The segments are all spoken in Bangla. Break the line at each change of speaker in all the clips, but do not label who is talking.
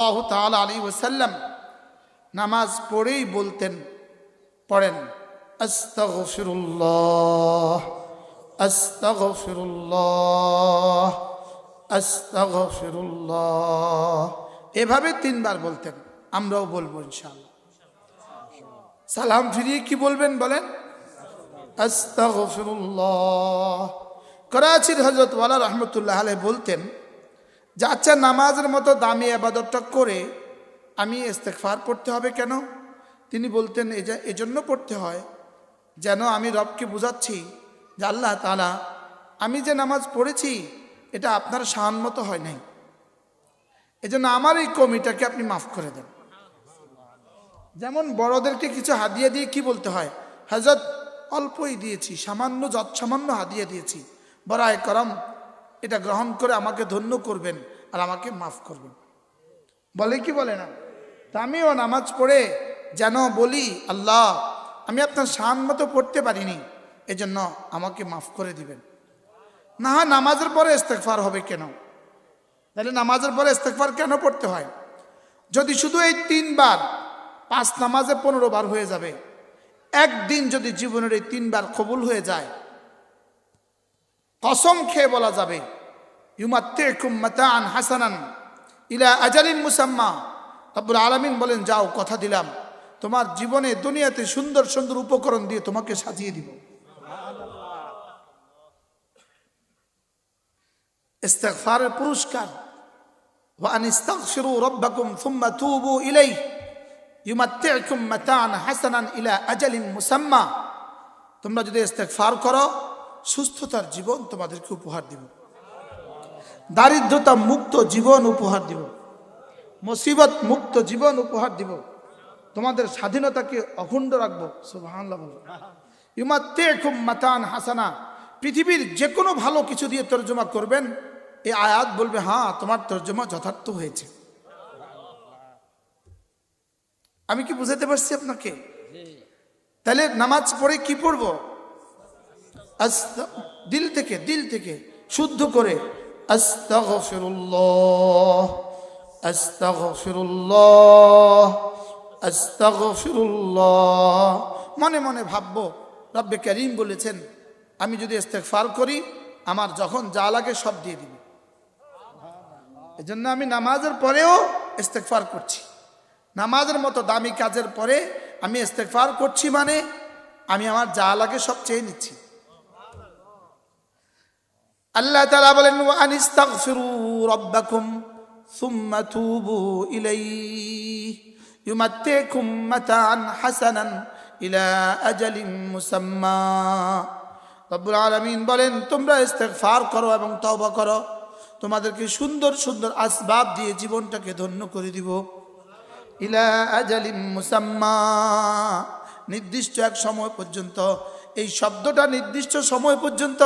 সাল্লাল্লাহু তাআলা আলাইহি ওয়াসাল্লাম নামাজ পড়েই বলতেন, পড়েন আস্তাগফিরুল্লাহ আস্তাগফিরুল্লাহ আস্তাগফিরুল্লাহ, এভাবে 3 বার বলতেন। আমরাও বলবো ইনশাআল্লাহ। সালাম ফিরিয়ে কি বলবেন বলেন? আস্তাগফিরুল্লাহ। করাচির হযরত ওয়ালা রাহমাতুল্লাহ আলাইহি বলতেন যে আচ্ছা, নামাজের মতো দামি ইবাদতটা করে আমি ইস্তেগফার পড়তে হবে কেন? তিনি বলতেন এজন্য পড়তে হয় যেন আমি রবকে বুঝাচ্ছি যে আল্লাহ তাআলা, আমি যে নামাজ পড়েছি এটা আপনার শান মতো হয় নাই, এজন্য আমার এই কমিটাকে আপনি মাফ করে দেন। যেমন বড়দেরকে কিছু হাদিয়া দিয়ে কি বলতে হয়, হযরত অল্পই দিয়েছি, সামান্য যৎসামান্য হাদিয়া দিয়েছি, বরায়ে করম এটা গ্রহণ করে আমাকে ধন্য করবেন আর আমাকে মাফ করবেন, বলে কি বলে না? তা আমিও নামাজ পড়ে যেন বলি, আল্লাহ আমি আপনার শান মতো পড়তে পারিনি, এজন্য আমাকে মাফ করে দিবেন। না হয় নামাজের পরে ইস্তেগফার হবে কেন? তাহলে নামাজের পরে ইস্তেগফার কেন পড়তে হয়? যদি শুধু এই 3 বার, 5 নামাজে 15 বার হয়ে যাবে। একদিন যদি জীবনের এই 3 বার কবুল হয়ে যায়, কসম খেয়ে বলা যাবে ইউমাত্তিকুম মাতাআন হাসানান ইলা আজালিন মুসাম্মা। রব্বুল আলামিন বলেন, যাও কথা দিলাম তোমার জীবনে দুনিয়াতে সুন্দর সুন্দর উপকরণ দিয়ে তোমাকে সাজিয়ে দিব। ইস্তিগফারের পুরস্কার, ওয়া আনিস্তাগফিরু রাব্বাকুম সুম্মা তুবু ইলাইহি ইউমাত্তিকুম মাতাআন হাসানান ইলা আজালিন মুসাম্মা। তোমরা যদি ইস্তিগফার করো, সুস্থতার জীবন তোমাদেরকে উপহার দিব, দারিদ্রতা মুক্ত জীবন উপহার দিব, মুসিবত মুক্ত জীবন উপহার দিব, তোমাদের স্বাধীনতাকে অখণ্ড রাখবো। সুবহানাল্লাহ। ইউমাত্তিকুম মাতাআন হাসানা, পৃথিবীর যে কোনো ভালো কিছু দিয়ে তর্জমা করবেন, এই আয়াত বলবে হ্যাঁ তোমার তর্জমা যথার্থ হয়েছে। আমি কি বুঝাতে পারছি আপনাকে? তাহলে নামাজ পড়ে কি পড়বো? দিল থেকে শুদ্ধ করে আস্তাগফিরুল্লাহ আস্তাগফিরুল্লাহ আস্তাগফিরুল্লাহ। মনে মনে ভাববো রব্বে কারীম বলেছেন আমি যদি ইস্তেগফার করি আমার যখন যা লাগে সব দিয়ে দিবে। এজন্য আমি নামাজের পরেও ইস্তেগফার করছি। নামাজের মতো দামি কাজের পরে আমি ইস্তেগফার করছি, মানে আমি আমার যা লাগে সব চেয়ে নিচ্ছি। আল্লাহ তাআলা বলেন, ওয়া আনিস্তাগফিরু রাব্বাকুম সুম্মা তুবু ইলাইহি ইউমাত্তিকুম মাতাআন হাসানান ইলা আজালিন মুসাম্মা। রব্বুল আলামিন বলেন, তোমরা ইস্তেগফার করো এবং তওবা করো, তোমাদেরকে সুন্দর সুন্দর আসবাব দিয়ে জীবনটাকে ধন্য করে দিব। ইলা আজালিন মুসাম্মা, নির্দিষ্ট এক সময় পর্যন্ত। এই শব্দটা নির্দিষ্ট সময় পর্যন্ত,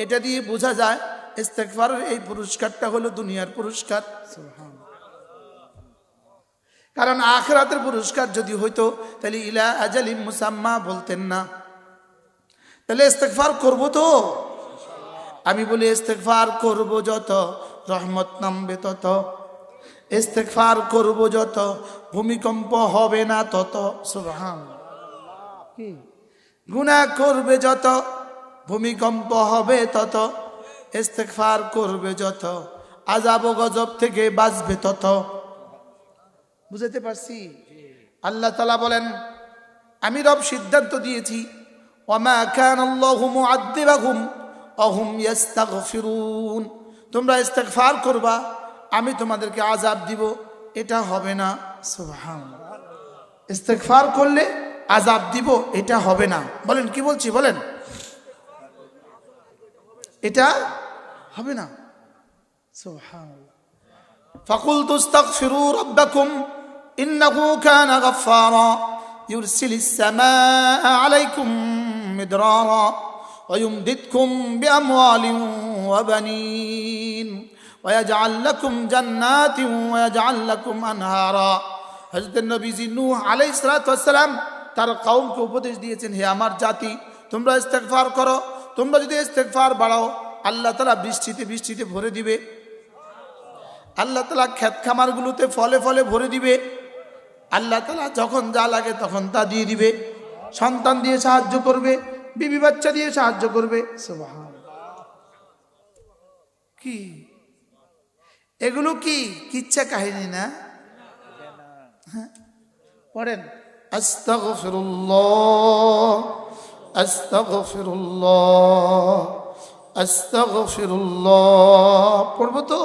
এটা দিয়ে বোঝা যায় ইস্তেগফারের এই পুরস্কারটা হলো দুনিয়ার পুরস্কার। কারণ আখিরাতের পুরস্কার যদি হইতো তাহলে ইলা আজালিন মুসাম্মা বলতেন না। তাহলে ইস্তেগফার করব তো? আমি বলি ইস্তেগফার করব যত রহমত নামবে তত, ইস্তেগফার করব যত ভূমিকম্প হবে না তত। সুবহানাল্লাহ। কি গুনাহ করবে যত ভূমিকম্প হবে তত, ইস্তেগফার করবে যত আযাব ও গজব থেকে বাঁচবে তত। বুঝাতে পারছি? আল্লাহ তাআলা বলেন, আমি রব সিদ্ধান্ত দিয়েছি ওয়ামা কানাল্লাহু মুআদ্দিবাহুম ওয়া হুম ইস্তাগফিরুন। তোমরা ইস্তেগফার করবা, আমি তোমাদেরকে আযাব দিব, এটা হবে না। সুবহানাল্লাহ। ইস্তেগফার করলে আযাব দিব, এটা হবে না। বলেন কি বলছি বলেন? এটা হবে না। সুবহানাল্লাহ। ফাকুলতু আস্তাগফিরু রাব্বাকুম ইন্নাহু কানা গাফফারা ইউরসিলিস সামাআ আলাইকুম মিদরারা ওয়া ইউমদিদকুম বিআমওয়ালিন ওয়া বানিন ওয়া ইয়াজআল লাকুম জান্নাতিন ওয়া ইয়াজআল লাকুম আনহারা। হযরত নবীজি নূহ আলাইহিস সালাতু ওয়াস সালাম তার কওমকে উপদেশ দিয়েছেন, হে আমার জাতি, তোমরা ইস্তেগফার করো, তোমরা যদি ইস্তেগফার বাড়াও আল্লাহ তাআলা বৃষ্টিতে ভরে দিবে। আল্লাহ তাআলা ক্ষেত খামারগুলোতে ফলে ফলে ভরে দিবে। আল্লাহ তাআলা যখন যা লাগে তখন তা দিয়ে দিবে। সন্তান দিয়ে সাহায্য করবে, বিবি বাচ্চা দিয়ে সাহায্য করবে। সুবহানাল্লাহ। কি এগুলো কি কিচ্ছা কাহিনী না? হ্যাঁ, পড়েন আস্তাগফিরুল্লাহ আস্তাগফিরুল্লাহ আস্তাগফিরুল্লাহ। পড়বো তো?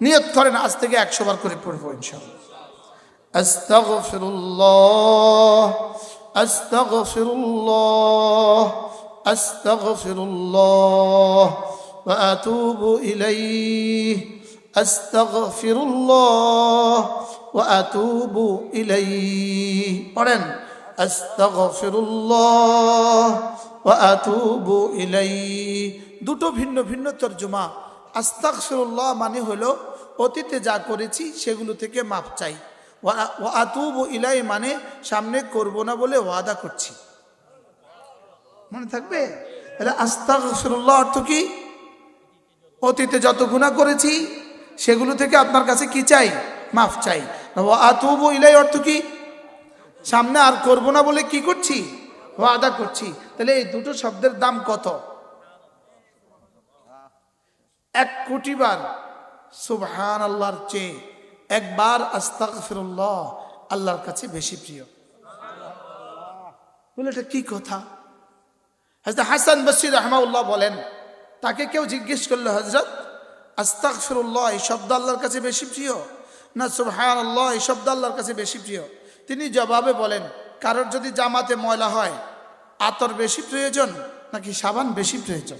নিয়ত করেন আজ থেকে 100 বার করে পড়বো ইনশাআল্লাহ। আস্তাগফিরুল্লাহ আস্তাগফিরুল্লাহ আস্তাগফিরুল্লাহ ওয়া আতুবু ইলাইহি আস্তাগফিরুল্লাহ ওয়া আতুবু ইলাইহি। পড়েন আস্তাগফিরুল্লাহ ওয়া আতুবু ইলাইহি। দুটো ভিন্ন ভিন্ন তরজমা। আস্তাগফিরুল্লাহ মানে হলো অতীতে যা করেছি সেগুলো থেকে মাপ চাই। ওয়া আতুবু ইলাইহি মানে সামনে করব না বলে ওয়াদা করছি। মনে থাকবে? তাহলে আস্তাগফিরুল্লাহ অর্থ কি? অতীতে যত গুনাহ করেছি সেগুলো থেকে আপনার কাছে কি চাই? মাফ চাই। ওয়া আতুবু ইলাইহি অর্থ কি? সামনে আর করব না বলে কি করছি? ওয়াদা করছি। তাহলে এই দুটো শব্দের দাম কত? 1 কোটি বার সুবহানাল্লাহর চেয়ে একবার আস্তাগফিরুল্লাহ আল্লাহর কাছে বেশি প্রিয়। বলে এটা কি কথা? হযরত হাসান বসরি রাহমাহুল্লাহ বলেন, তাকে কেউ জিজ্ঞেস করলো, হযরত আস্তাগফিরুল্লাহ এই শব্দ আল্লাহর কাছে বেশি প্রিয় না সুবহানাল্লাহ এই শব্দ আল্লাহর কাছে বেশি প্রিয়? তিনি জবাবে বলেন, কারোর যদি জামাতে ময়লা হয় আতর বেশি প্রয়োজন নাকি সাবান বেশি প্রয়োজন?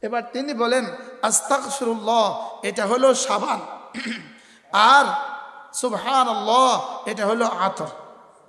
এবার তিনি বলেন আস্তাগফিরুল্লাহ এটা হলো সাবান আর সুবহানাল্লাহ এটা হলো আতর।